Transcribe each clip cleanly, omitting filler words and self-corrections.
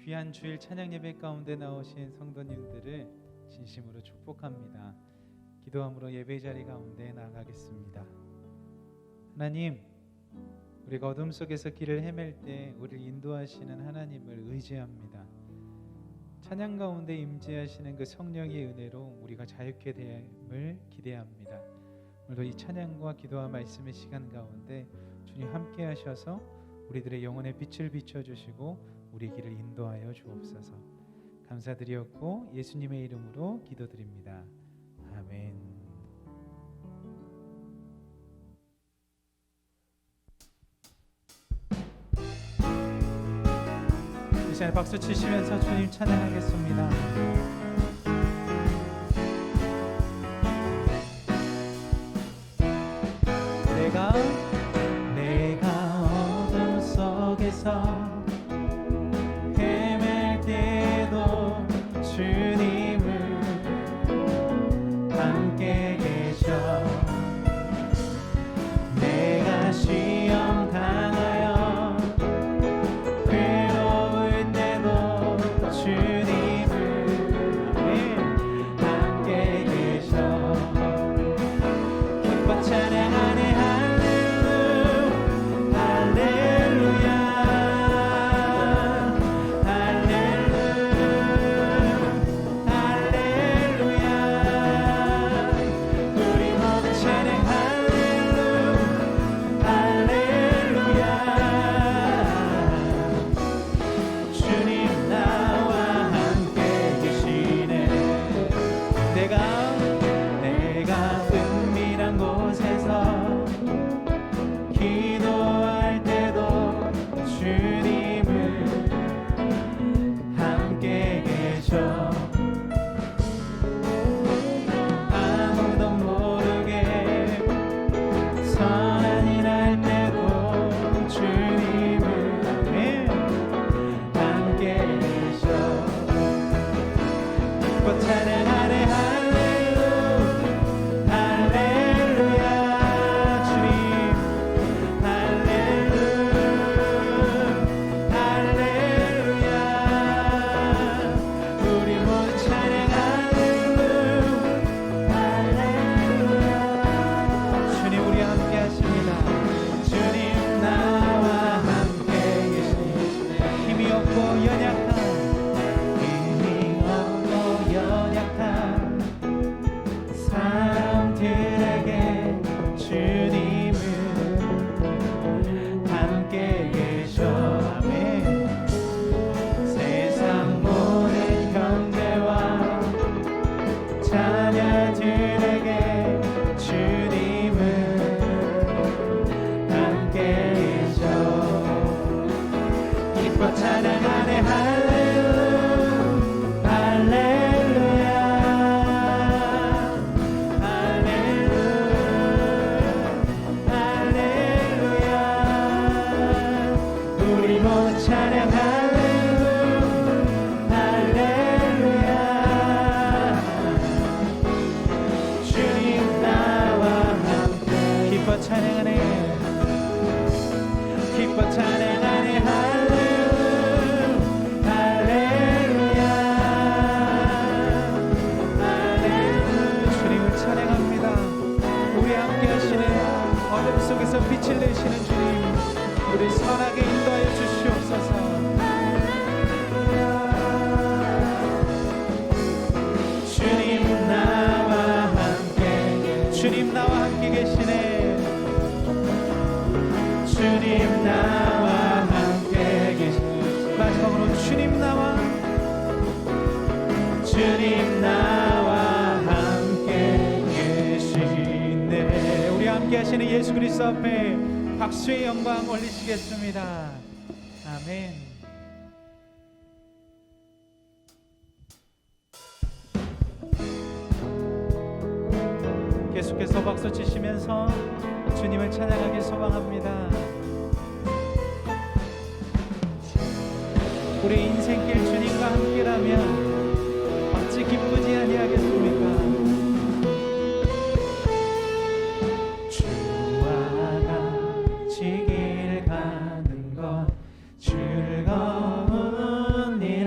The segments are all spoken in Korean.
귀한 주일 찬양 예배 가운데 나오신 성도님들을 진심으로 축복합니다. 기도함으로 예배 자리 가운데 나아가겠습니다. 하나님, 우리가 어둠 속에서 길을 헤맬 때 우리를 인도하시는 하나님을 의지합니다. 찬양 가운데 임재하시는 그 성령의 은혜로 우리가 자유케 됨을 기대합니다. 오늘도 이 찬양과 기도와 말씀의 시간 가운데 주님 함께 하셔서 우리들의 영혼의 빛을 비춰주시고 우리 길을 인도하여 주옵소서. 감사드리었고 예수님의 이름으로 기도드립니다. 아멘. 이 시간에 박수 치시면서 주님 찬양하겠습니다. 내가 어둠 속에서 헤맬 때도 주님을 함께 계셔. 내가 시험 당하여 괴로울 때도 주님을 함께 계셔. 기뻐 찬양하네 빛을 내시는 주님, 우리 선하게 인도하여 주시옵소서. 주님 나와 함께 계시네. 주님 나와 함께 계시네. 마지막으로 주님 나와 함께 계시네. 우리 함께 하시는 예수 그리스도 앞에 박수의 영광 올리시겠습니다. 아멘. 계속해서 박수 치시면서 주님을 찬양하길 소망합니다. 우리 인생길 주님과 함께라면 어찌 기쁘지 아니하겠습니까? 즐거운 일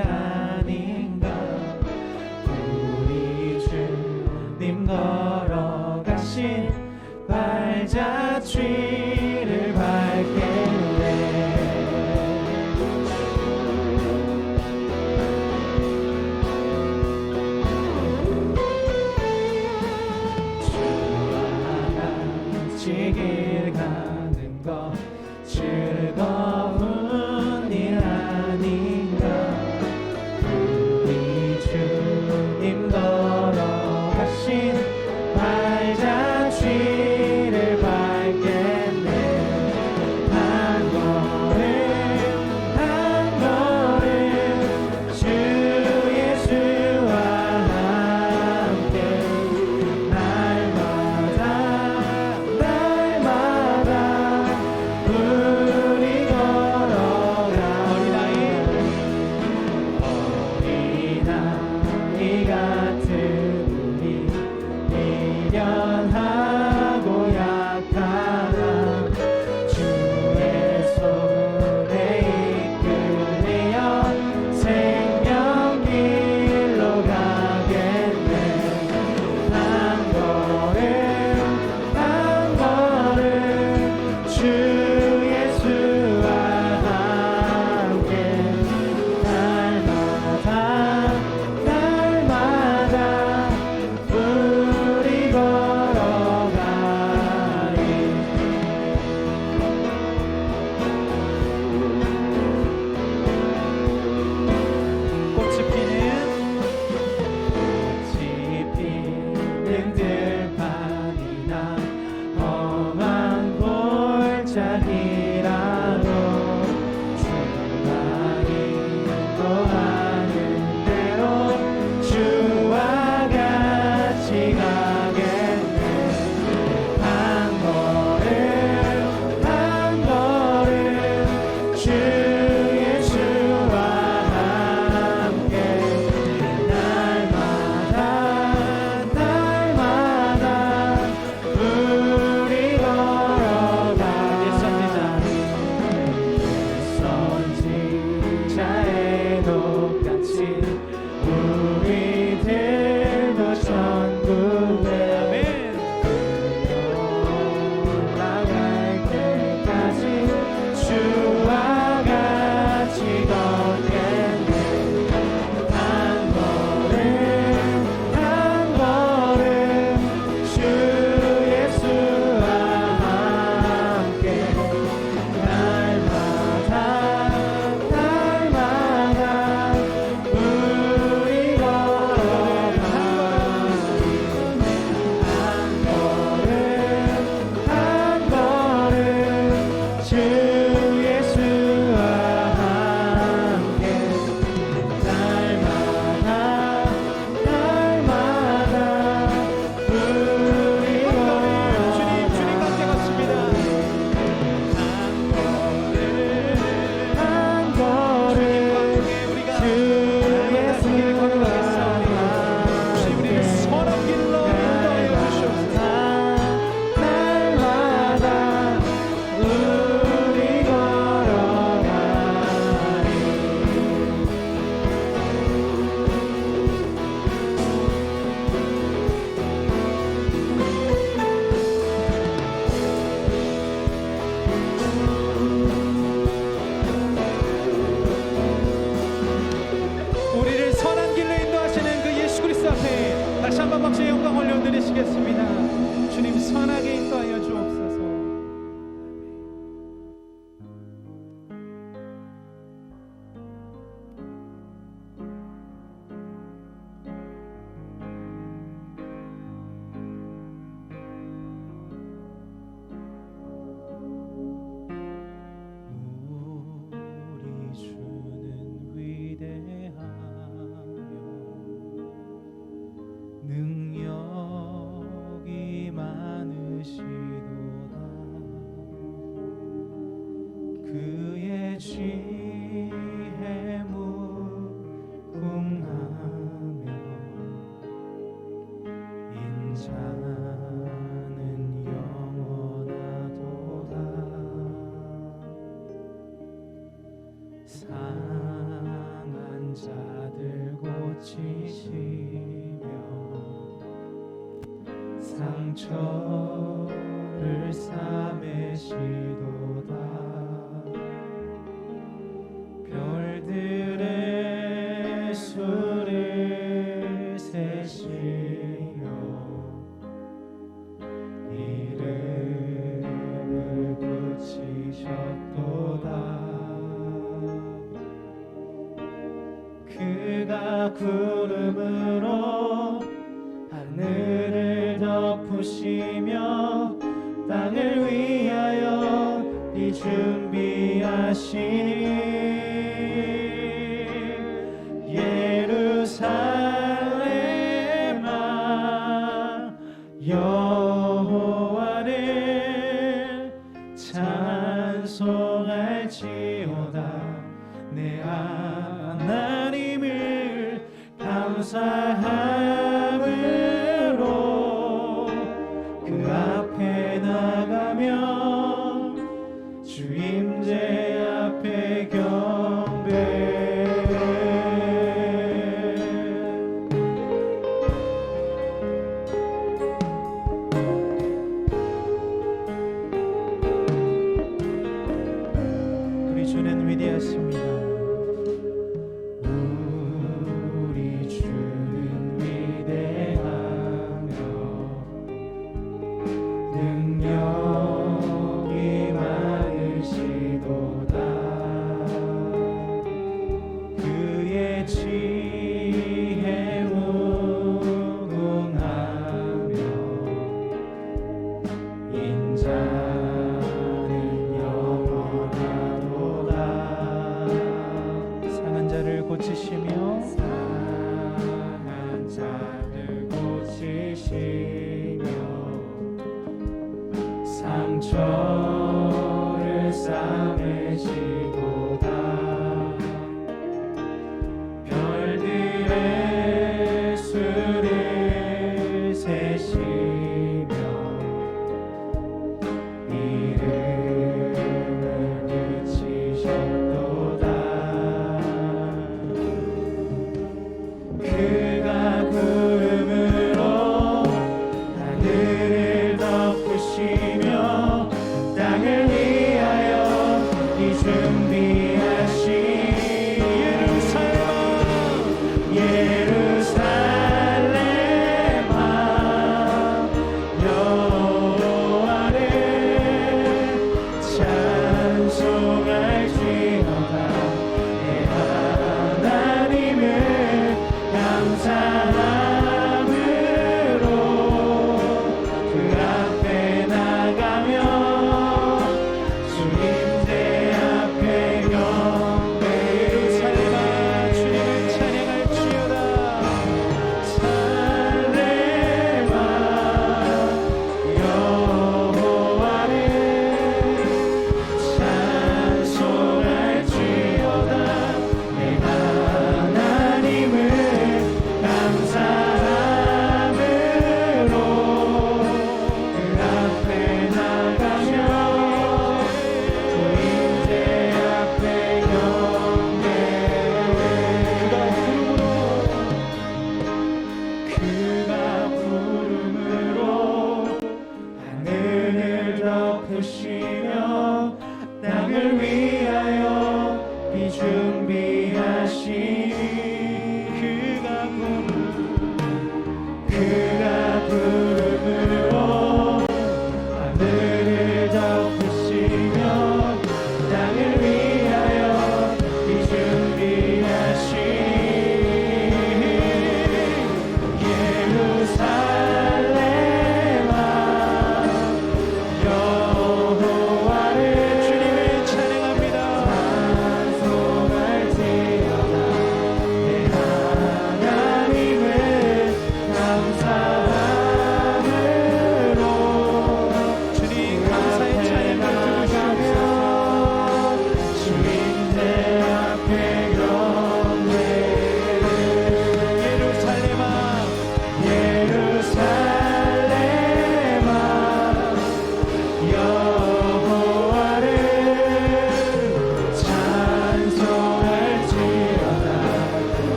똑같이 우리들도 천국에 올라갈 때까지 주와 같이 걷겠네. 한 걸음 한 걸음 주 예수와 함께 날마다 날마다 우리 걸어가리. 한 걸음 한 걸음 주 예수와 함께 날마다 날마다 우리 주님 함께 걷습니다. 한 걸음 우리가 주 예수를 걸어가겠사오니 주님 우리를 선한 길로 인도하여 주시옵소서. 날마다 우리 걸어가리. 우리를 선한 길로 인도하시는 그 예수 그리스도 앞에 다시 한번 박수의 영광 올려드리시겠습니다. 주님 선하게 인도하여 주옵소서. 우리 주는 위대하며 능력이 많으시도다. 그의 지혜 무궁하며 인자는 영원하도다. 상한 자들 고치시며 상처를 싸매시도다. 별들의 수를 세시며 이름을 붙이셨도다. 그가 구름으로 하늘을 덮으시며 땅을 위하여 비 준비하시니 예루살렘아 여호와를 찬송할지어다. 내 하나님을 감사함으로 그 앞에 나가며 주 임재 앞에 경배. 우리 주는 위대하십니다. 우리 주는 위대하며 능력이 많으시도다. 그의 지혜 무궁하며 인자는 영원하도다. 상한 자를 고치시며 상한 자를 고치시며 상처를 싸매시도다. 별들의 수를 세시며 이름을 붙이셨도다.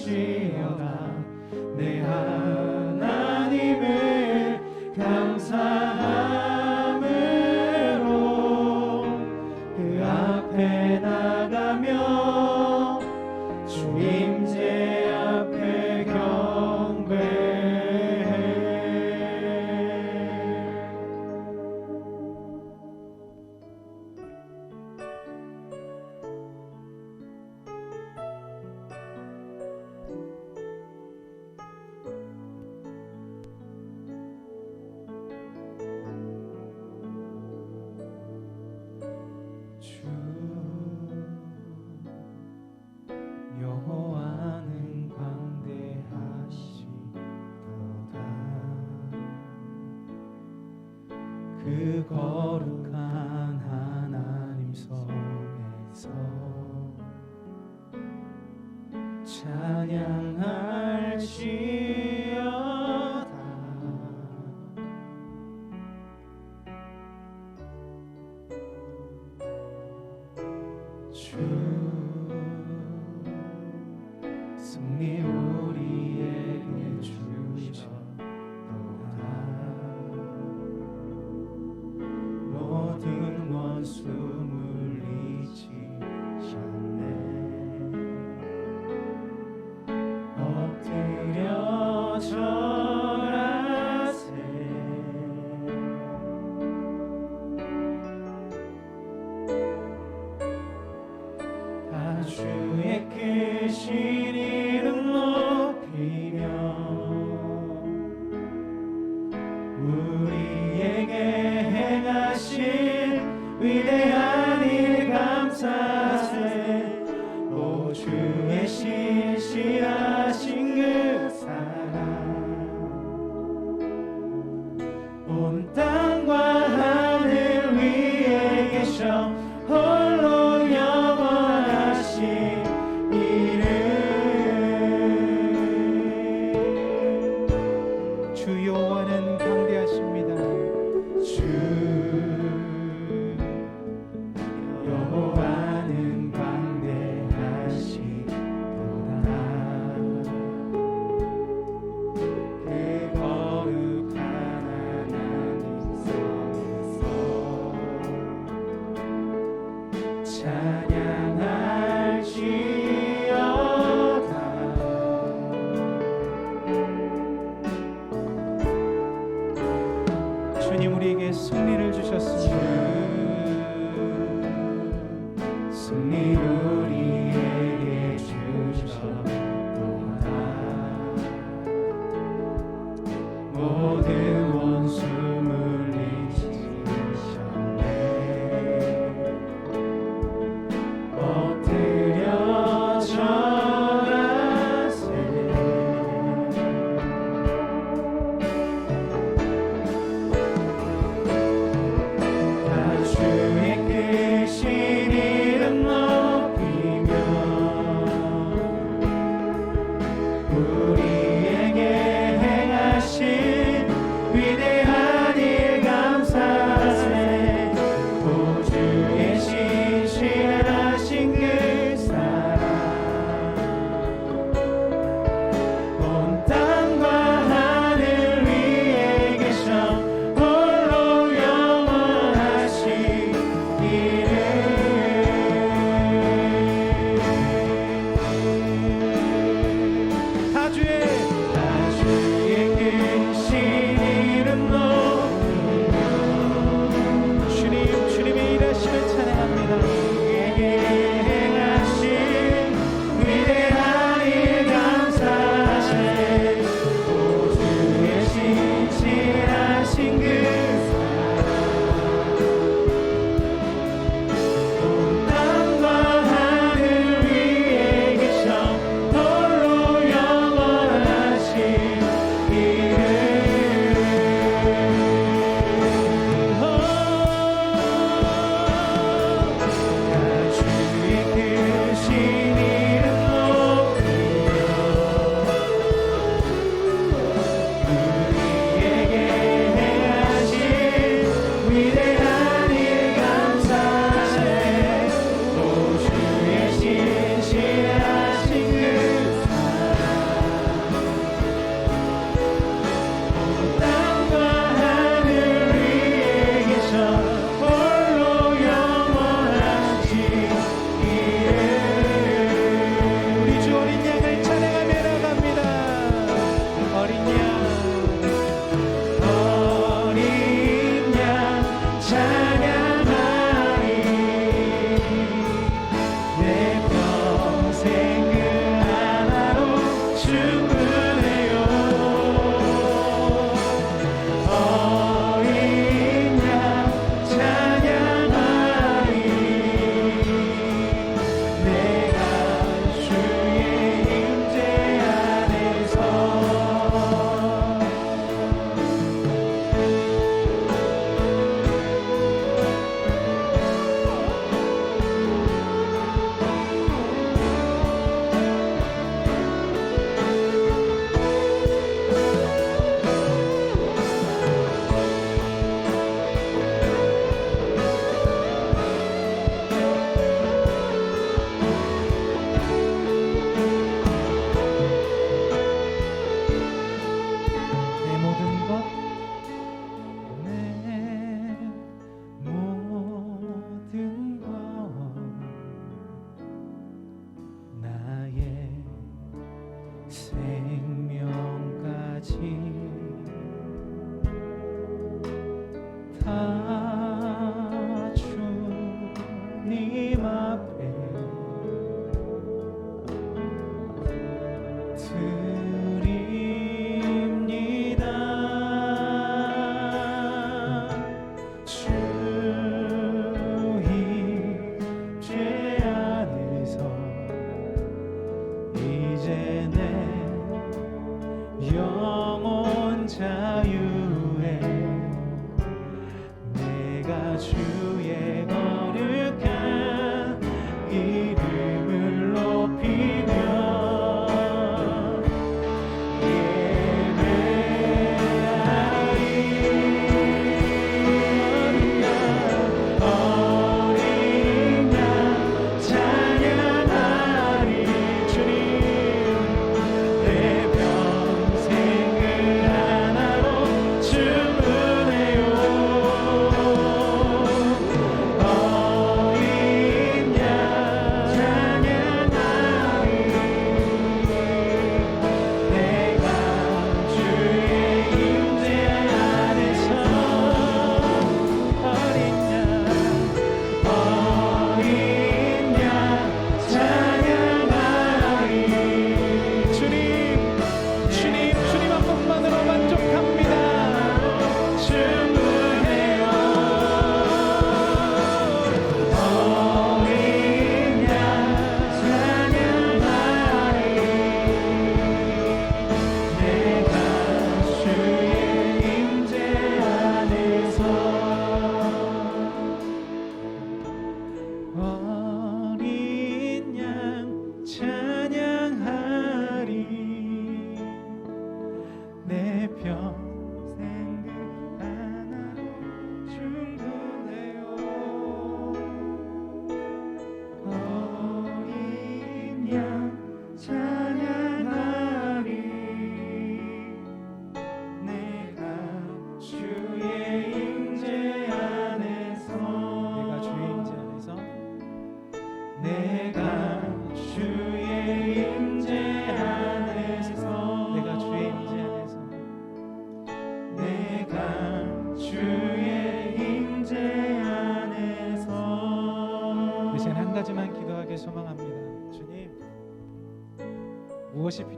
주시옵시오다. 내 하나님을 감사함으로 그 앞에 나가며 주 임재 앞에 경배해. 주 여호와는 광대하시도다. 그 거룩한 하나님 성에서 찬양할지어다. 주 승리 우리에게 주셨도다. 모든 원수 물리치셨네. 엎드려 절하세. 다 주의 크신 이름 높이며 우리에게 행하신 위대한 일 감사하세. 오 주의 신실하신 그 사랑 온 땅과 하늘 위에 계셔 홀로 영원하신 이름. 주 여호와는 광대하십니다. 주 여호와는 광대하시도다. 그 거룩한 하나님 성에서 찬양할지어다. 주님 우리에게 승리를 주셨습니다. 승리 우리에게 주셨도다. 모든 원수 물리치셨네. 엎드려 절하세. 다 주의 크신 이름 높이며 우리에게 행하신 위대한 일 감사하세. 오 주의 신실하신 그 사랑 온 땅과 하늘 위에 계셔 홀로 영원하신 이름. 다 주의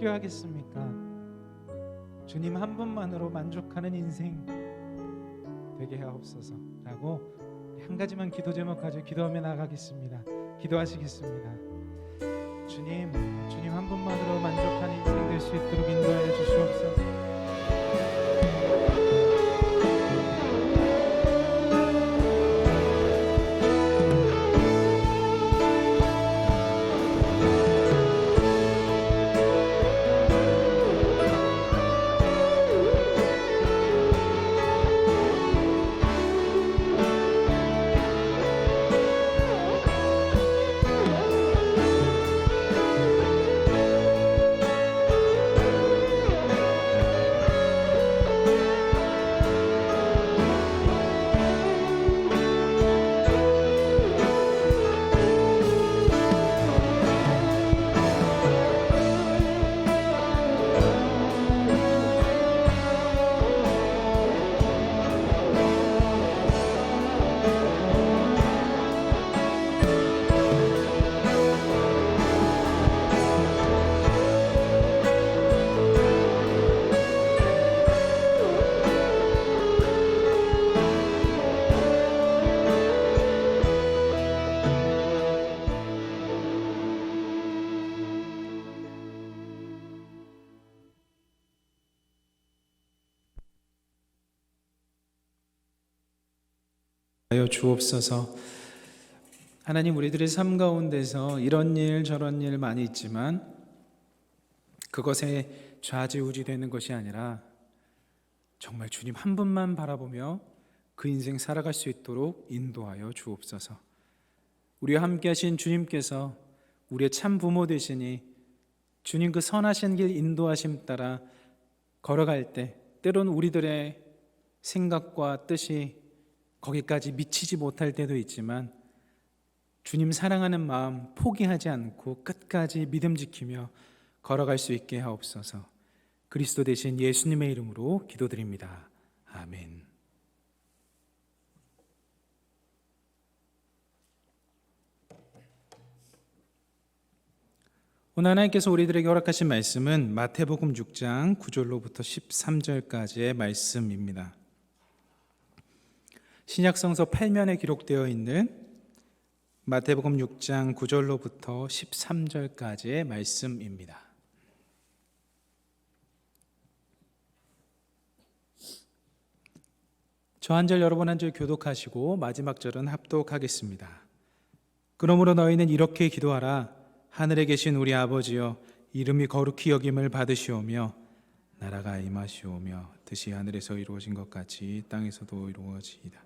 필요하겠습니까? 주님 한 분만으로 만족하는 인생 되게 하옵소서라고 한 가지만 기도 제목 가지고 기도하며 나가겠습니다. 기도하시겠습니다. 주님 한 분만으로 만족하는 인생 될 수 있도록 인도하여 주시옵소서. 하여 주옵소서. 하나님, 우리들의 삶 가운데서 이런 일 저런 일 많이 있지만 그것에 좌지우지 되는 것이 아니라 정말 주님 한 분만 바라보며 그 인생 살아갈 수 있도록 인도하여 주옵소서. 우리와 함께 하신 주님께서 우리의 참 부모 되시니 주님 그 선하신 길 인도하심 따라 걸어갈 때 때론 우리들의 생각과 뜻이 거기까지 미치지 못할 때도 있지만 주님 사랑하는 마음 포기하지 않고 끝까지 믿음 지키며 걸어갈 수 있게 하옵소서. 그리스도 되신 예수님의 이름으로 기도드립니다. 아멘. 오늘 하나님께서 우리들에게 허락하신 말씀은 마태복음 6장 9절로부터 13절까지의 말씀입니다. 신약성서 8면에 기록되어 있는 마태복음 6장 9절로부터 13절까지의 말씀입니다. 저 한 절 여러분 한 절 교독하시고 마지막 절은 합독하겠습니다. 그러므로 너희는 이렇게 기도하라. 하늘에 계신 우리 아버지여, 이름이 거룩히 여김을 받으시오며 나라가 임하시오며 뜻이 하늘에서 이루어진 것 같이 땅에서도 이루어지이다.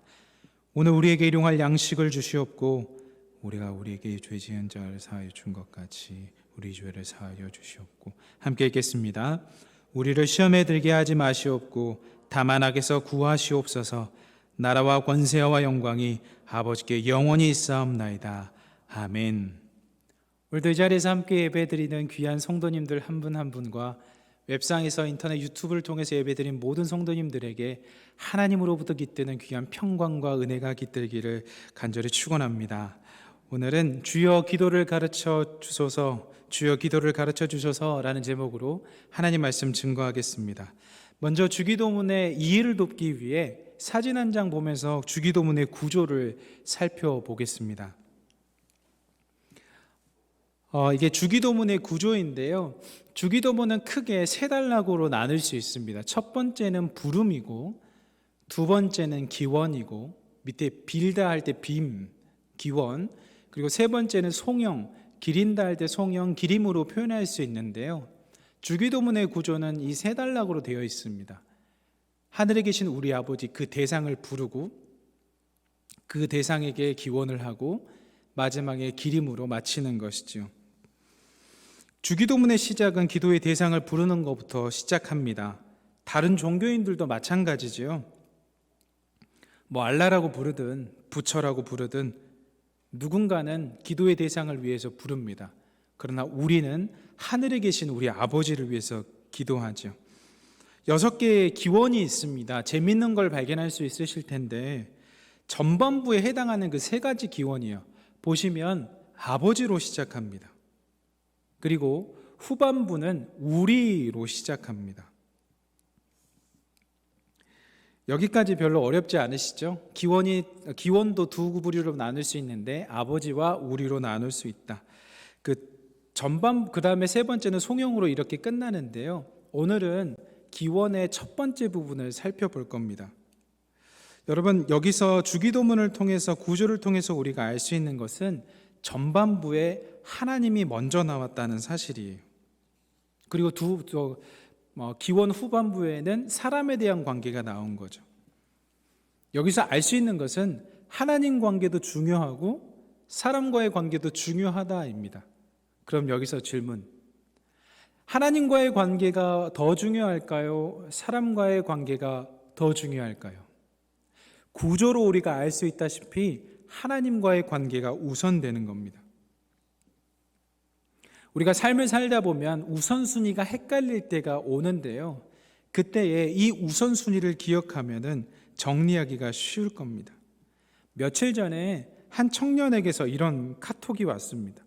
오늘 우리에게 일용할 양식을 주시옵고 우리가 우리에게 죄 지은 자를 사하여 준 것 같이 우리 죄를 사하여 주시옵고. 함께 읽겠습니다. 우리를 시험에 들게 하지 마시옵고 다만 악에서 구하시옵소서. 나라와 권세와 영광이 아버지께 영원히 있사옵나이다. 아멘. 오늘도 이 자리에서 함께 예배드리는 귀한 성도님들 한 분 한 분과 웹상에서 인터넷 유튜브를 통해서 예배드린 모든 성도님들에게 하나님으로부터 깃드는 귀한 평강과 은혜가 깃들기를 간절히 축원합니다. 오늘은 주여 기도를 가르쳐 주소서, 주여 기도를 가르쳐 주소서라는 제목으로 하나님 말씀 증거하겠습니다. 먼저 주기도문의 이해를 돕기 위해 사진 한 장 보면서 주기도문의 구조를 살펴보겠습니다. 이게 주기도문의 구조인데요. 주기도문은 크게 세 단락으로 나눌 수 있습니다. 첫 번째는 부름이고, 두 번째는 기원이고, 밑에 빌다 할 때 빔, 기원, 그리고 세 번째는 송영, 기린다 할 때 송영, 기림으로 표현할 수 있는데요. 주기도문의 구조는 이 세 단락으로 되어 있습니다. 하늘에 계신 우리 아버지, 그 대상을 부르고 그 대상에게 기원을 하고 마지막에 기림으로 마치는 것이죠. 주기도문의 시작은 기도의 대상을 부르는 것부터 시작합니다. 다른 종교인들도 마찬가지지요. 알라라고 부르든 부처라고 부르든 누군가는 기도의 대상을 위해서 부릅니다. 그러나 우리는 하늘에 계신 우리 아버지를 위해서 기도하죠. 6개의 기원이 있습니다. 재밌는 걸 발견할 수 있으실 텐데 전반부에 해당하는 그 3가지 기원이요. 보시면 아버지로 시작합니다. 그리고 후반부는 우리로 시작합니다. 여기까지 별로 어렵지 않으시죠? 기원도 두 부류로 나눌 수 있는데 아버지와 우리로 나눌 수 있다. 그 다음에 세 번째는 송영으로 이렇게 끝나는데요. 오늘은 기원의 첫 번째 부분을 살펴볼 겁니다. 여러분, 여기서 주기도문을 통해서 구조를 통해서 우리가 알 수 있는 것은 전반부에 하나님이 먼저 나왔다는 사실이에요. 그리고 기원 후반부에는 사람에 대한 관계가 나온 거죠. 여기서 알 수 있는 것은 하나님 관계도 중요하고 사람과의 관계도 중요하다입니다. 그럼 여기서 질문. 하나님과의 관계가 더 중요할까요? 사람과의 관계가 더 중요할까요? 구조로 우리가 알 수 있다시피 하나님과의 관계가 우선되는 겁니다. 우리가 삶을 살다 보면 우선순위가 헷갈릴 때가 오는데요. 그때에 이 우선순위를 기억하면은 정리하기가 쉬울 겁니다. 며칠 전에 한 청년에게서 이런 카톡이 왔습니다.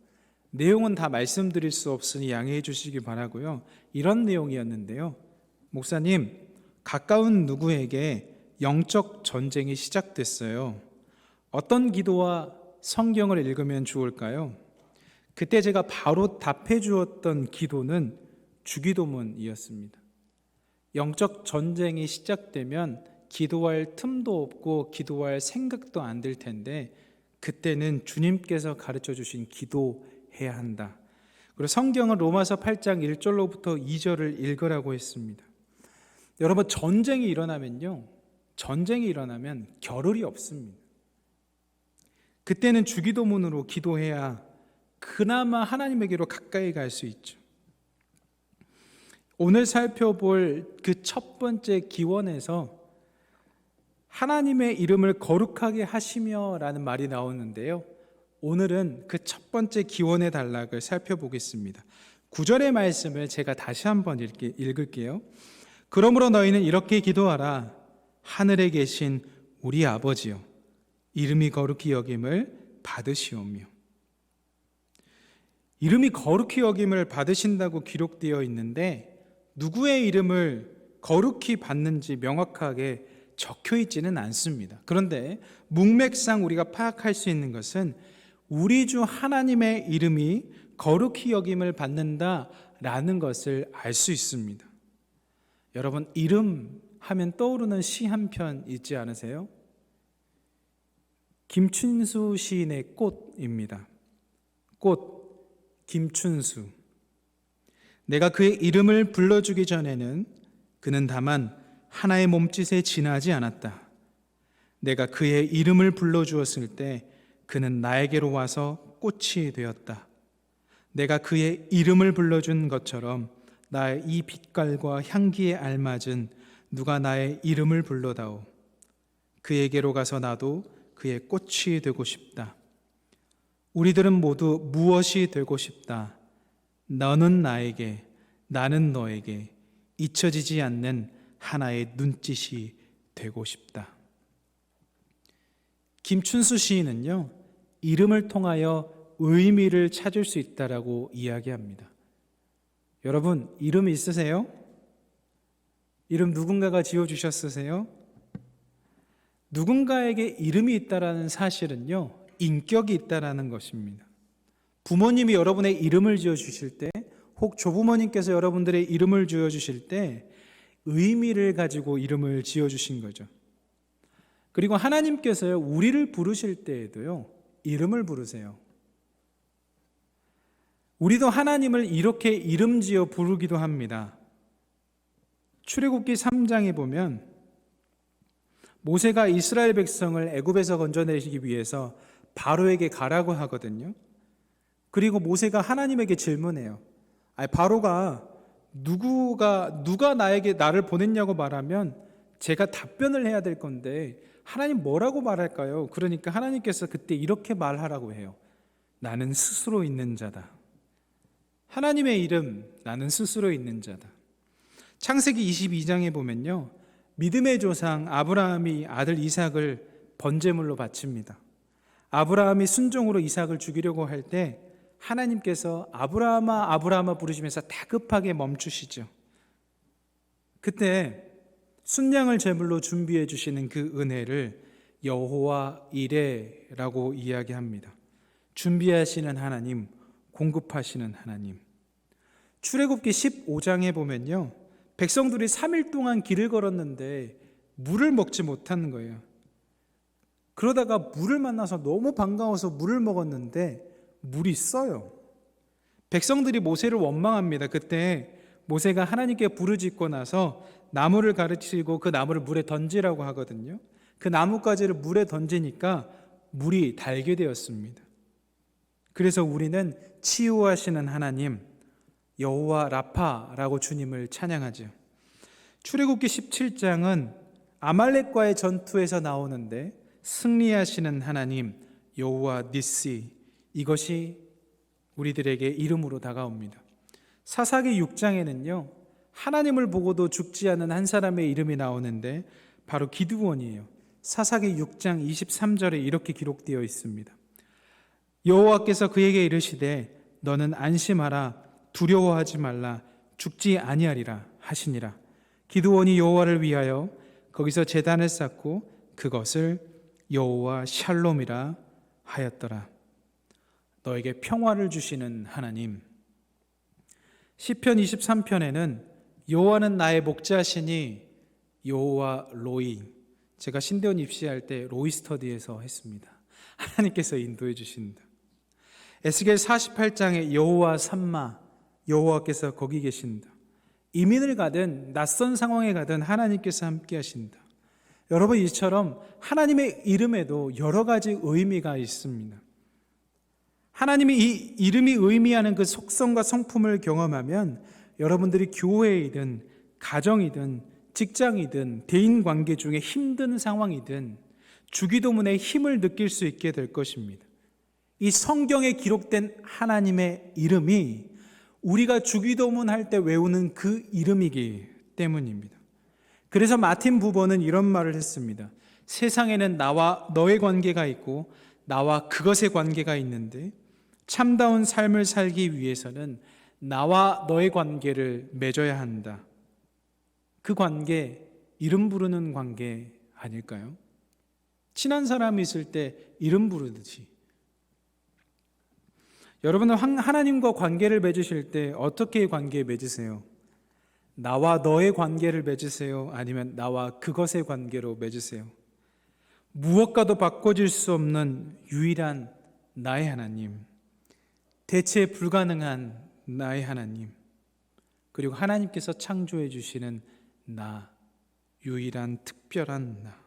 내용은 다 말씀드릴 수 없으니 양해해 주시기 바라고요. 이런 내용이었는데요. 목사님, 가까운 누구에게 영적 전쟁이 시작됐어요. 어떤 기도와 성경을 읽으면 좋을까요? 그때 제가 바로 답해 주었던 기도는 주기도문이었습니다. 영적 전쟁이 시작되면 기도할 틈도 없고 기도할 생각도 안 들 텐데 그때는 주님께서 가르쳐 주신 기도해야 한다. 그리고 성경은 로마서 8장 1절로부터 2절을 읽으라고 했습니다. 여러분, 전쟁이 일어나면 겨를이 없습니다. 그때는 주기도문으로 기도해야 그나마 하나님에게로 가까이 갈 수 있죠. 오늘 살펴볼 그 첫 번째 기원에서 하나님의 이름을 거룩하게 하시며 라는 말이 나오는데요. 오늘은 그 첫 번째 기원의 단락을 살펴보겠습니다. 9절의 말씀을 제가 다시 한번 읽을게요. 그러므로 너희는 이렇게 기도하라. 하늘에 계신 우리 아버지여, 이름이 거룩히 여김을 받으시오며. 이름이 거룩히 여김을 받으신다고 기록되어 있는데 누구의 이름을 거룩히 받는지 명확하게 적혀 있지는 않습니다. 그런데 문맥상 우리가 파악할 수 있는 것은 우리 주 하나님의 이름이 거룩히 여김을 받는다라는 것을 알 수 있습니다. 여러분, 이름 하면 떠오르는 시 한 편 있지 않으세요? 김춘수 시인의 꽃입니다. 꽃, 김춘수. 내가 그의 이름을 불러주기 전에는 그는 다만 하나의 몸짓에 지나지 않았다. 내가 그의 이름을 불러주었을 때 그는 나에게로 와서 꽃이 되었다. 내가 그의 이름을 불러준 것처럼 나의 이 빛깔과 향기에 알맞은 누가 나의 이름을 불러다오. 그에게로 가서 나도 그의 꽃이 되고 싶다. 우리들은 모두 무엇이 되고 싶다. 너는 나에게, 나는 너에게 잊혀지지 않는 하나의 눈짓이 되고 싶다. 김춘수 시인은요, 이름을 통하여 의미를 찾을 수 있다라고 이야기합니다. 여러분, 이름 있으세요? 이름 누군가가 지어주셨으세요? 누군가에게 이름이 있다라는 사실은요, 인격이 있다라는 것입니다. 부모님이 여러분의 이름을 지어주실 때, 혹 조부모님께서 여러분들의 이름을 지어주실 때 의미를 가지고 이름을 지어주신 거죠. 그리고 하나님께서요, 우리를 부르실 때에도요, 이름을 부르세요. 우리도 하나님을 이렇게 이름 지어 부르기도 합니다. 출애굽기 3장에 보면 모세가 이스라엘 백성을 애굽에서 건져내기 위해서 바로에게 가라고 하거든요. 그리고 모세가 하나님에게 질문해요. 바로가 누가 나를 보냈냐고 말하면 제가 답변을 해야 될 건데 하나님 뭐라고 말할까요? 그러니까 하나님께서 그때 이렇게 말하라고 해요. 나는 스스로 있는 자다. 하나님의 이름, 나는 스스로 있는 자다. 창세기 22장에 보면요, 믿음의 조상 아브라함이 아들 이삭을 번제물로 바칩니다. 아브라함이 순종으로 이삭을 죽이려고 할 때 하나님께서 아브라함아 아브라함아 부르시면서 다급하게 멈추시죠. 그때 순양을 제물로 준비해 주시는 그 은혜를 여호와 이레라고 이야기합니다. 준비하시는 하나님, 공급하시는 하나님. 출애굽기 15장에 보면요, 백성들이 3일 동안 길을 걸었는데 물을 먹지 못하는 거예요. 그러다가 물을 만나서 너무 반가워서 물을 먹었는데 물이 써요. 백성들이 모세를 원망합니다. 그때 모세가 하나님께 부르짖고 나서 나무를 가르치고 그 나무를 물에 던지라고 하거든요. 그 나뭇가지를 물에 던지니까 물이 달게 되었습니다. 그래서 우리는 치유하시는 하나님 여호와 라파라고 주님을 찬양하죠. 출애굽기 17장은 아말렉과의 전투에서 나오는데 승리하시는 하나님 여호와 니시, 이것이 우리들에게 이름으로 다가옵니다. 사사기 6장에는요 하나님을 보고도 죽지 않은 한 사람의 이름이 나오는데 바로 기드온이에요. 사사기 6장 23절에 이렇게 기록되어 있습니다. 여호와께서 그에게 이르시되 너는 안심하라, 두려워하지 말라, 죽지 아니하리라 하시니라. 기드온이 여호와를 위하여 거기서 제단을 쌓고 그것을 여호와 샬롬이라 하였더라. 너에게 평화를 주시는 하나님. 시편 23편에는 여호와는 나의 목자시니 여호와 로이, 제가 신대원 입시할 때 로이 스터디에서 했습니다. 하나님께서 인도해 주신다. 에스겔 48장에 여호와 삼마, 여호와께서 거기 계신다. 이민을 가든 낯선 상황에 가든 하나님께서 함께 하신다. 여러분, 이처럼 하나님의 이름에도 여러 가지 의미가 있습니다. 하나님이 이 이름이 의미하는 그 속성과 성품을 경험하면 여러분들이 교회이든 가정이든 직장이든 대인관계 중에 힘든 상황이든 주기도문의 힘을 느낄 수 있게 될 것입니다. 이 성경에 기록된 하나님의 이름이 우리가 주기도문 할 때 외우는 그 이름이기 때문입니다. 그래서 마틴 부버는 이런 말을 했습니다. 세상에는 나와 너의 관계가 있고 나와 그것의 관계가 있는데 참다운 삶을 살기 위해서는 나와 너의 관계를 맺어야 한다. 그 관계, 이름 부르는 관계 아닐까요? 친한 사람이 있을 때 이름 부르듯이. 여러분은 하나님과 관계를 맺으실 때 어떻게 관계 맺으세요? 나와 너의 관계를 맺으세요? 아니면 나와 그것의 관계로 맺으세요? 무엇과도 바꿔질 수 없는 유일한 나의 하나님, 대체 불가능한 나의 하나님, 그리고 하나님께서 창조해 주시는 나, 유일한 특별한 나.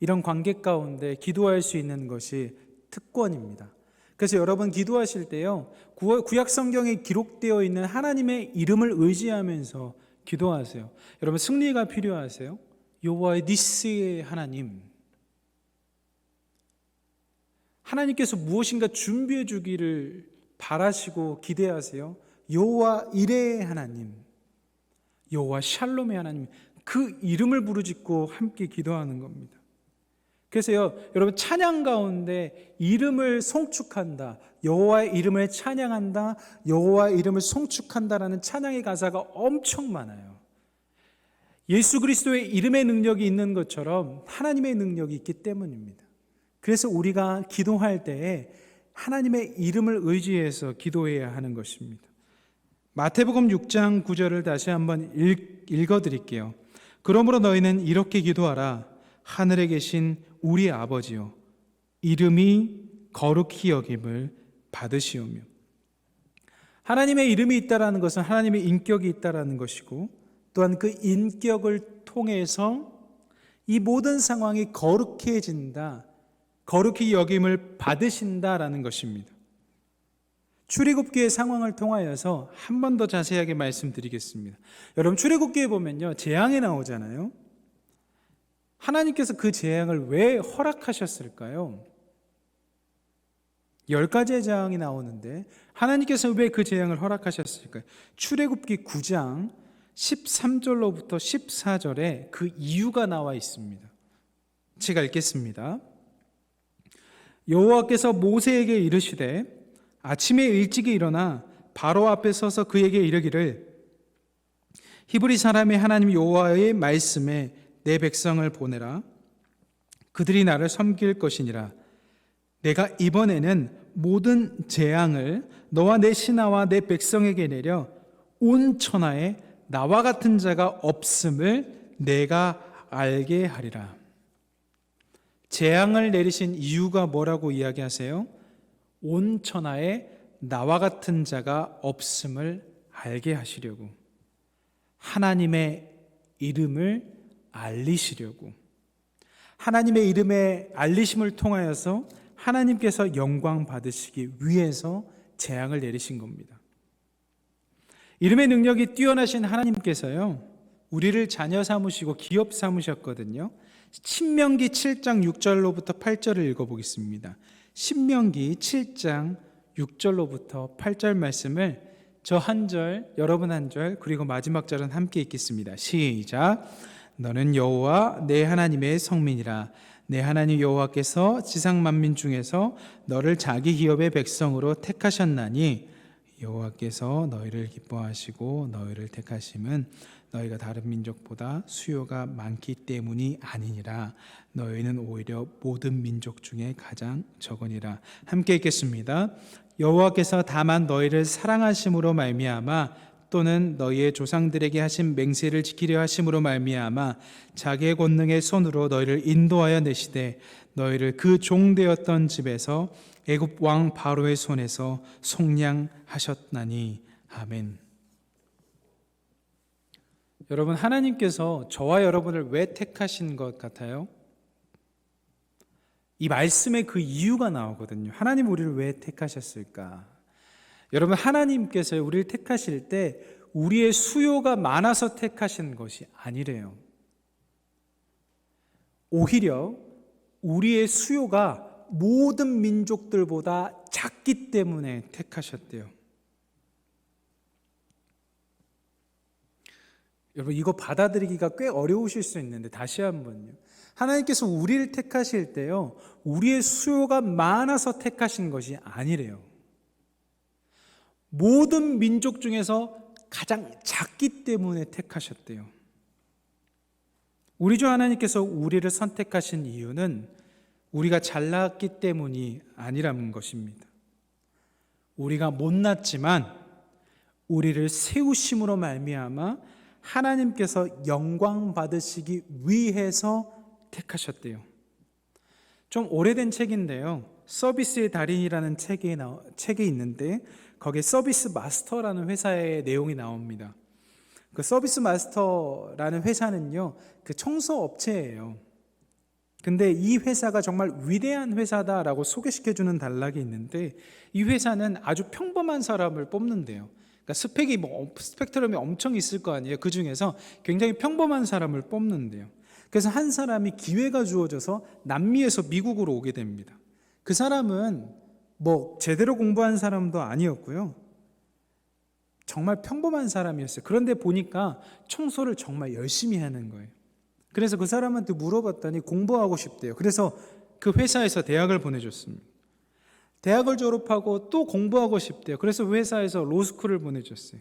이런 관계 가운데 기도할 수 있는 것이 특권입니다. 그래서 여러분 기도하실 때요, 구약 성경에 기록되어 있는 하나님의 이름을 의지하면서 기도하세요. 여러분 승리가 필요하세요? 여호와의 니스의 하나님, 하나님께서 무엇인가 준비해 주기를 바라시고 기대하세요. 여호와 이레의 하나님, 여호와 샬롬의 하나님, 그 이름을 부르짖고 함께 기도하는 겁니다. 그래서요, 여러분 찬양 가운데 이름을 송축한다, 여호와의 이름을 찬양한다, 여호와의 이름을 송축한다라는 찬양의 가사가 엄청 많아요. 예수 그리스도의 이름의 능력이 있는 것처럼 하나님의 능력이 있기 때문입니다. 그래서 우리가 기도할 때에 하나님의 이름을 의지해서 기도해야 하는 것입니다. 마태복음 6장 9절을 다시 한번 읽어드릴게요. 그러므로 너희는 이렇게 기도하라. 하늘에 계신 우리 아버지요, 이름이 거룩히 여김을 받으시오며. 하나님의 이름이 있다라는 것은 하나님의 인격이 있다라는 것이고, 또한 그 인격을 통해서 이 모든 상황이 거룩해진다, 거룩히 여김을 받으신다라는 것입니다. 출애굽기의 상황을 통하여서 한 번 더 자세하게 말씀드리겠습니다. 여러분 출애굽기에 보면요, 재앙이 나오잖아요. 하나님께서 그 재앙을 왜 허락하셨을까요? 10가지의 재앙이 나오는데 하나님께서 왜 그 재앙을 허락하셨을까요? 출애굽기 9장 13절로부터 14절에 그 이유가 나와 있습니다. 제가 읽겠습니다. 여호와께서 모세에게 이르시되 아침에 일찍이 일어나 바로 앞에 서서 그에게 이르기를 히브리 사람의 하나님 여호와의 말씀에 내 백성을 보내라. 그들이 나를 섬길 것이니라. 내가 이번에는 모든 재앙을 너와 내 신하와 내 백성에게 내려 온 천하에 나와 같은 자가 없음을 내가 알게 하리라. 재앙을 내리신 이유가 뭐라고 이야기하세요? 온 천하에 나와 같은 자가 없음을 알게 하시려고, 하나님의 이름을 알리시려고, 하나님의 이름의 알리심을 통하여서 하나님께서 영광 받으시기 위해서 재앙을 내리신 겁니다. 이름의 능력이 뛰어나신 하나님께서요, 우리를 자녀 삼으시고 기업 삼으셨거든요. 신명기 7장 6절로부터 8절을 읽어보겠습니다. 신명기 7장 6절로부터 8절 말씀을 저 한 절, 여러분 한 절, 그리고 마지막 절은 함께 읽겠습니다. 시작. 너는 여호와 내 하나님의 성민이라. 내 하나님 여호와께서 지상 만민 중에서 너를 자기 기업의 백성으로 택하셨나니 여호와께서 너희를 기뻐하시고 너희를 택하심은 너희가 다른 민족보다 수요가 많기 때문이 아니니라. 너희는 오히려 모든 민족 중에 가장 적으니라. 함께 읽겠습니다. 여호와께서 다만 너희를 사랑하심으로 말미암아 또는 너희의 조상들에게 하신 맹세를 지키려 하심으로 말미암아 자기의 권능의 손으로 너희를 인도하여 내시되 너희를 그 종되었던 집에서 애굽 왕 바로의 손에서 속량하셨나니. 아멘. 여러분, 하나님께서 저와 여러분을 왜 택하신 것 같아요? 이 말씀에 그 이유가 나오거든요. 하나님 우리를 왜 택하셨을까? 여러분, 하나님께서 우리를 택하실 때 우리의 수요가 많아서 택하신 것이 아니래요. 오히려 우리의 수요가 모든 민족들보다 작기 때문에 택하셨대요. 여러분, 이거 받아들이기가 꽤 어려우실 수 있는데 다시 한번요. 하나님께서 우리를 택하실 때요, 우리의 수요가 많아서 택하신 것이 아니래요. 모든 민족 중에서 가장 작기 때문에 택하셨대요. 우리 주 하나님께서 우리를 선택하신 이유는 우리가 잘났기 때문이 아니라는 것입니다. 우리가 못났지만 우리를 세우심으로 말미암아 하나님께서 영광 받으시기 위해서 택하셨대요. 좀 오래된 책인데요, 서비스의 달인이라는 책이 있는데 거기에 서비스 마스터라는 회사의 내용이 나옵니다. 그 서비스 마스터라는 회사는요, 그 청소 업체예요. 근데 이 회사가 정말 위대한 회사다라고 소개시켜주는 단락이 있는데, 이 회사는 아주 평범한 사람을 뽑는데요. 그러니까 스펙트럼이 엄청 있을 거 아니에요. 그 중에서 굉장히 평범한 사람을 뽑는데요. 그래서 한 사람이 기회가 주어져서 남미에서 미국으로 오게 됩니다. 그 사람은 제대로 공부한 사람도 아니었고요, 정말 평범한 사람이었어요. 그런데 보니까 청소를 정말 열심히 하는 거예요. 그래서 그 사람한테 물어봤더니 공부하고 싶대요. 그래서 그 회사에서 대학을 보내줬습니다. 대학을 졸업하고 또 공부하고 싶대요. 그래서 회사에서 로스쿨을 보내줬어요.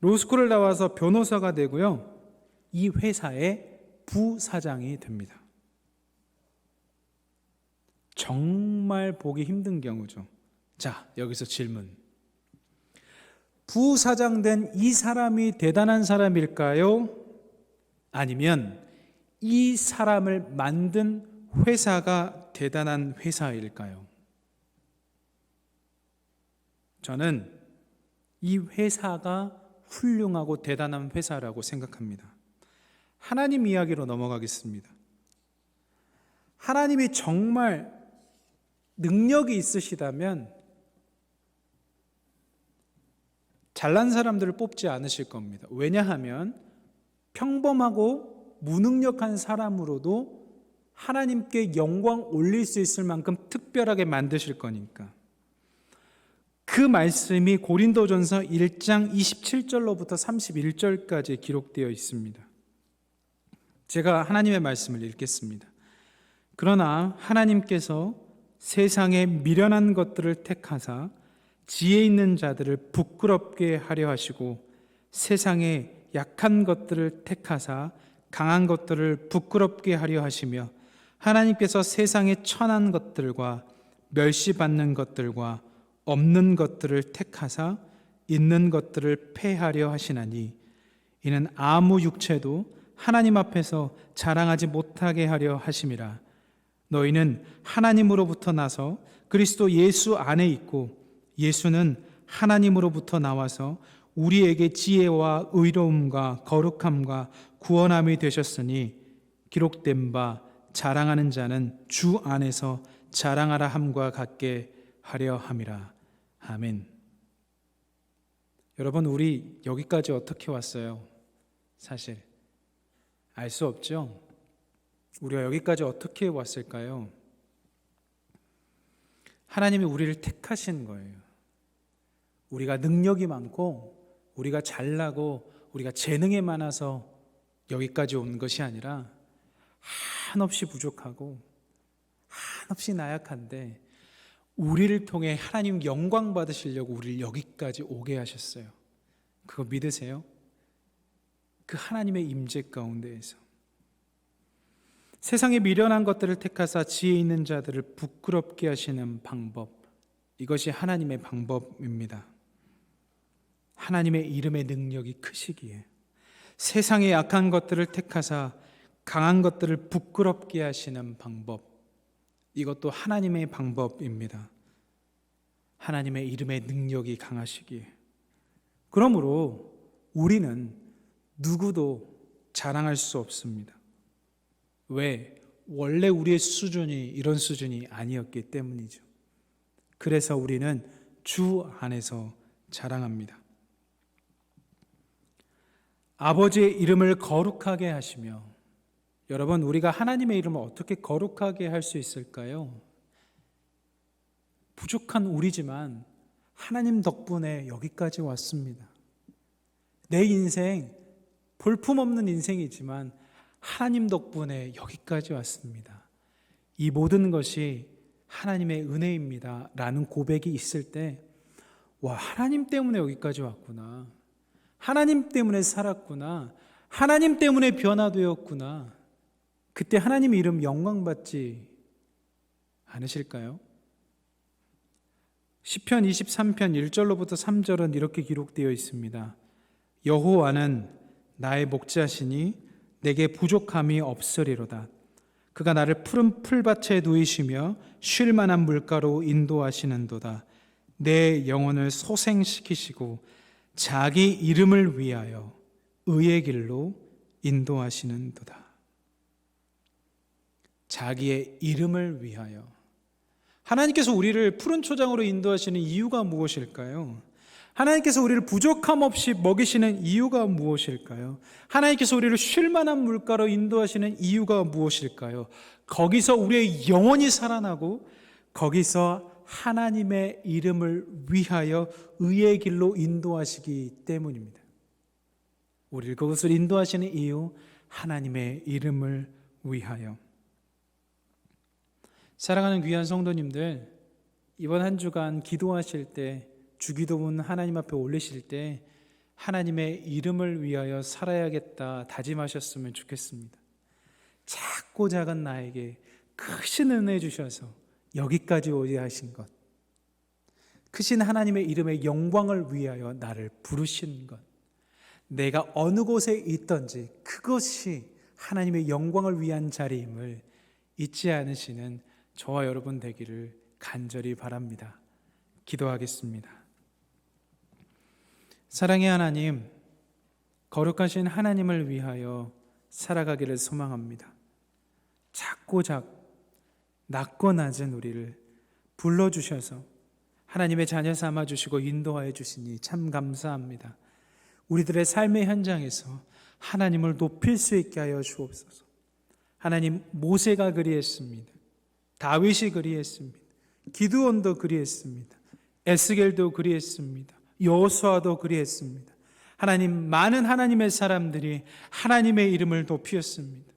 로스쿨을 나와서 변호사가 되고요, 이 회사의 부사장이 됩니다. 정말 보기 힘든 경우죠. 자, 여기서 질문. 부사장 된 이 사람이 대단한 사람일까요? 아니면 이 사람을 만든 회사가 대단한 회사일까요? 저는 이 회사가 훌륭하고 대단한 회사라고 생각합니다. 하나님 이야기로 넘어가겠습니다. 하나님이 정말 능력이 있으시다면 잘난 사람들을 뽑지 않으실 겁니다. 왜냐하면 평범하고 무능력한 사람으로도 하나님께 영광 올릴 수 있을 만큼 특별하게 만드실 거니까. 그 말씀이 고린도전서 1장 27절로부터 31절까지 기록되어 있습니다. 제가 하나님의 말씀을 읽겠습니다. 그러나 하나님께서 세상의 미련한 것들을 택하사 지혜 있는 자들을 부끄럽게 하려 하시고 세상의 약한 것들을 택하사 강한 것들을 부끄럽게 하려 하시며 하나님께서 세상의 천한 것들과 멸시받는 것들과 없는 것들을 택하사 있는 것들을 패하려 하시나니 이는 아무 육체도 하나님 앞에서 자랑하지 못하게 하려 하심이라. 너희는 하나님으로부터 나서 그리스도 예수 안에 있고 예수는 하나님으로부터 나와서 우리에게 지혜와 의로움과 거룩함과 구원함이 되셨으니 기록된 바 자랑하는 자는 주 안에서 자랑하라 함과 같게 하려 함이라. 아멘. 여러분, 우리 여기까지 어떻게 왔어요? 사실 알 수 없죠? 우리가 여기까지 어떻게 왔을까요? 하나님이 우리를 택하신 거예요. 우리가 능력이 많고 우리가 잘나고 우리가 재능이 많아서 여기까지 온 것이 아니라 한없이 부족하고 한없이 나약한데 우리를 통해 하나님 영광 받으시려고 우리를 여기까지 오게 하셨어요. 그거 믿으세요? 그 하나님의 임재 가운데에서 세상에 미련한 것들을 택하사 지혜 있는 자들을 부끄럽게 하시는 방법, 이것이 하나님의 방법입니다. 하나님의 이름의 능력이 크시기에 세상의 약한 것들을 택하사 강한 것들을 부끄럽게 하시는 방법, 이것도 하나님의 방법입니다. 하나님의 이름의 능력이 강하시기에. 그러므로 우리는 누구도 자랑할 수 없습니다. 왜? 원래 우리의 수준이 이런 수준이 아니었기 때문이죠. 그래서 우리는 주 안에서 자랑합니다. 아버지의 이름을 거룩하게 하시며, 여러분, 우리가 하나님의 이름을 어떻게 거룩하게 할 수 있을까요? 부족한 우리지만 하나님 덕분에 여기까지 왔습니다. 내 인생 볼품없는 인생이지만 하나님 덕분에 여기까지 왔습니다. 이 모든 것이 하나님의 은혜입니다 라는 고백이 있을 때, 와, 하나님 때문에 여기까지 왔구나, 하나님 때문에 살았구나, 하나님 때문에 변화되었구나, 그때 하나님의 이름 영광받지 않으실까요? 시편 23편 1절로부터 3절은 이렇게 기록되어 있습니다. 여호와는 나의 목자시니 내게 부족함이 없으리로다. 그가 나를 푸른 풀밭에 누이시며 쉴 만한 물가로 인도하시는도다. 내 영혼을 소생시키시고 자기 이름을 위하여 의의 길로 인도하시는도다. 자기의 이름을 위하여. 하나님께서 우리를 푸른 초장으로 인도하시는 이유가 무엇일까요? 하나님께서 우리를 부족함 없이 먹이시는 이유가 무엇일까요? 하나님께서 우리를 쉴 만한 물가로 인도하시는 이유가 무엇일까요? 거기서 우리의 영혼이 살아나고 거기서 하나님의 이름을 위하여 의의 길로 인도하시기 때문입니다. 우리를 그곳을 인도하시는 이유, 하나님의 이름을 위하여. 사랑하는 귀한 성도님들, 이번 한 주간 기도하실 때, 주기도문 하나님 앞에 올리실 때 하나님의 이름을 위하여 살아야겠다 다짐하셨으면 좋겠습니다. 작고 작은 나에게 크신 은혜 주셔서 여기까지 오게 하신 것, 크신 하나님의 이름의 영광을 위하여 나를 부르신 것, 내가 어느 곳에 있든지 그것이 하나님의 영광을 위한 자리임을 잊지 않으시는 저와 여러분 되기를 간절히 바랍니다. 기도하겠습니다. 사랑의 하나님, 거룩하신 하나님을 위하여 살아가기를 소망합니다. 작고 낮고 낮은 우리를 불러주셔서 하나님의 자녀 삼아주시고 인도하여 주시니 참 감사합니다. 우리들의 삶의 현장에서 하나님을 높일 수 있게 하여 주옵소서. 하나님, 모세가 그리했습니다. 다윗이 그리했습니다. 기드온도 그리했습니다. 에스겔도 그리했습니다. 여호수아도 그리했습니다. 하나님, 많은 하나님의 사람들이 하나님의 이름을 높이었습니다.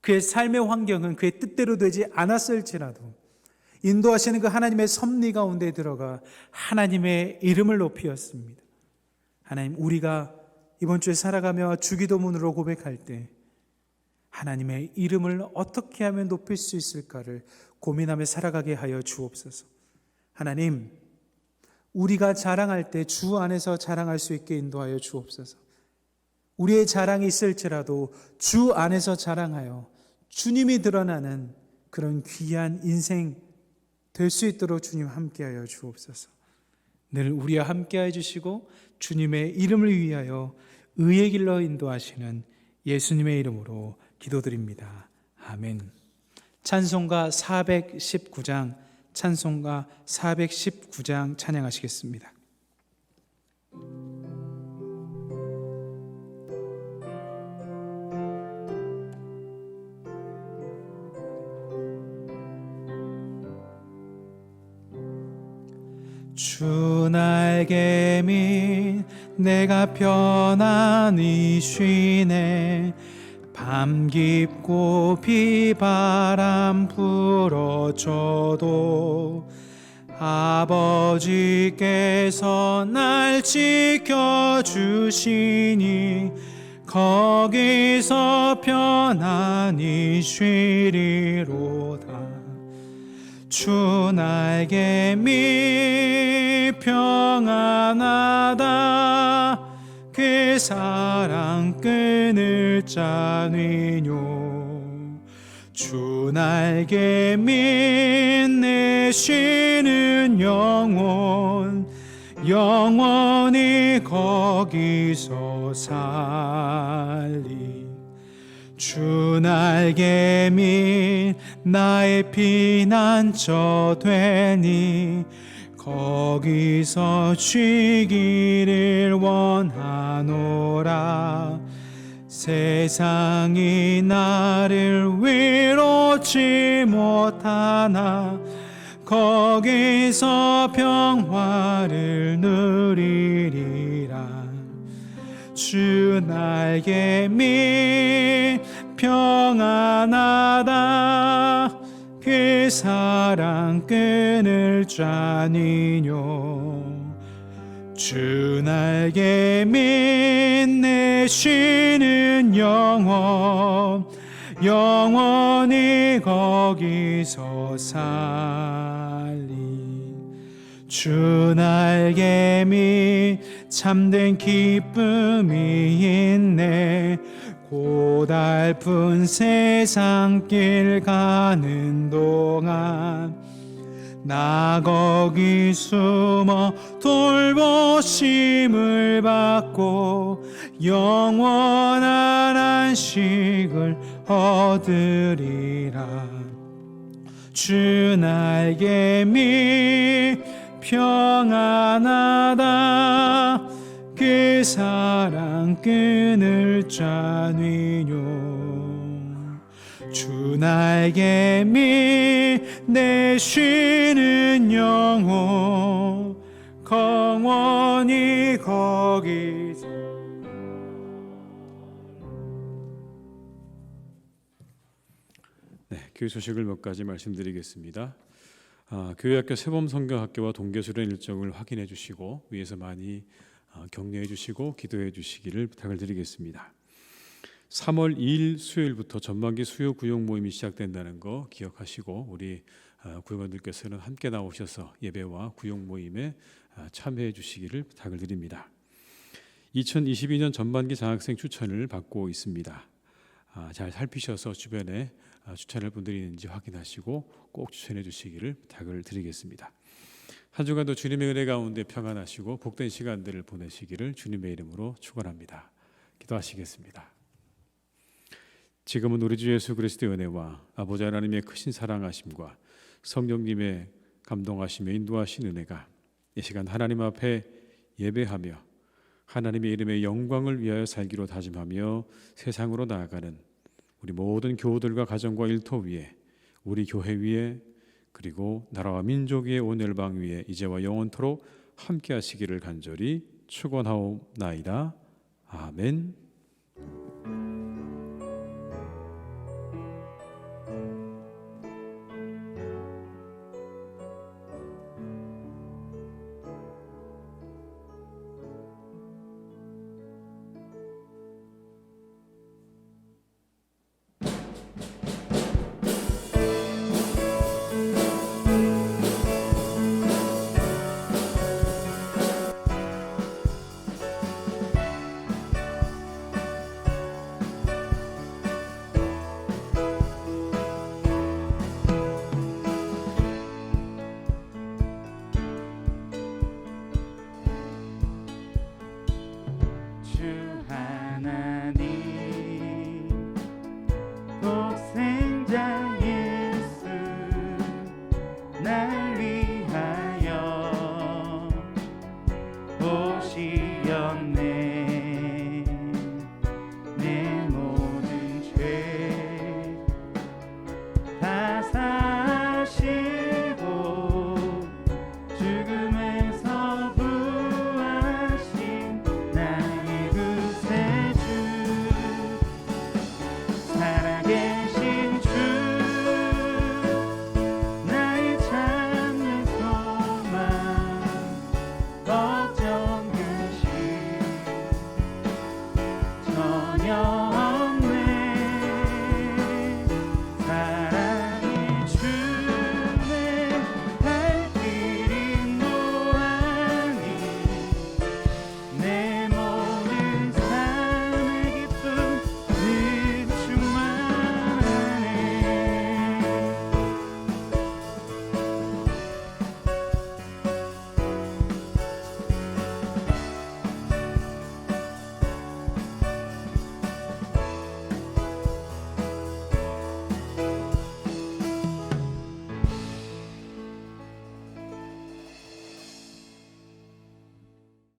그의 삶의 환경은 그의 뜻대로 되지 않았을지라도 인도하시는 그 하나님의 섭리 가운데 들어가 하나님의 이름을 높이었습니다. 하나님, 우리가 이번 주에 살아가며 주기도문으로 고백할 때 하나님의 이름을 어떻게 하면 높일 수 있을까를 고민하며 살아가게 하여 주옵소서. 하나님, 우리가 자랑할 때 주 안에서 자랑할 수 있게 인도하여 주옵소서. 우리의 자랑이 있을지라도 주 안에서 자랑하여 주님이 드러나는 그런 귀한 인생 될 수 있도록 주님 함께하여 주옵소서. 늘 우리와 함께해 주시고 주님의 이름을 위하여 의의 길로 인도하시는 예수님의 이름으로 기도드립니다. 아멘. 찬송가 419장, 찬송가 419장 찬양하시겠습니다. 주 날개 밑 내가 편안히 쉬네. 밤 깊고 비바람 불어줘도 아버지께서 날 지켜주시니 거기서 편안히 쉬리로다. 주 날개 밑 평안하다. 그 사랑 끊을 자니뇨. 주 날개 밑 내 쉬는 영혼 영원히 거기서 살리. 주 날개 밑 나의 피난처 되니 거기서 쉬기를 원하노라. 세상이 나를 위로치 못하나 거기서 평화를 누리리라. 주 날개 밑 평안하다. 그 사랑 끊을 자니뇨. 주 날개 밑 내 쉬는 영혼 영원히 거기서 살리. 주 날개 밑 참된 기쁨이 있네. 고달픈 세상 길 가는 동안 나 거기 숨어 돌보심을 받고 영원한 안식을 얻으리라. 주 날개 밑 평안하다. 그 사랑 끊을 자니뇨. 주 날개 밑 내 쉬는 영혼 영원히 거기서. 네, 교회 소식을 몇 가지 말씀드리겠습니다. 교회학교 세범성경학교와 동계수련 일정을 확인해 주시고 위에서 많이 격려해 주시고 기도해 주시기를 부탁을 드리겠습니다. 3월 2일 수요일부터 전반기 수요 구역 모임이 시작된다는 거 기억하시고 우리 구역원들께서는 함께 나오셔서 예배와 구역 모임에 참여해 주시기를 부탁을 드립니다. 2022년 전반기 장학생 추천을 받고 있습니다. 잘 살피셔서 주변에 추천할 분들이 있는지 확인하시고 꼭 추천해 주시기를 부탁을 드리겠습니다. 한 주간도 주님의 은혜 가운데 평안하시고 복된 시간들을 보내시기를 주님의 이름으로 축원합니다. 기도하시겠습니다. 지금은 우리 주 예수 그리스도의 은혜와 아버지 하나님의 크신 사랑하심과 성령님의 감동하시며 인도하신 은혜가 이 시간 하나님 앞에 예배하며 하나님의 이름의 영광을 위하여 살기로 다짐하며 세상으로 나아가는 우리 모든 교우들과 가정과 일터 위에, 우리 교회 위에, 그리고 나라와 민족 위에, 온 열방 위에 이제와 영원토록 함께 하시기를 간절히 축원하옵나이다. 아멘. 하며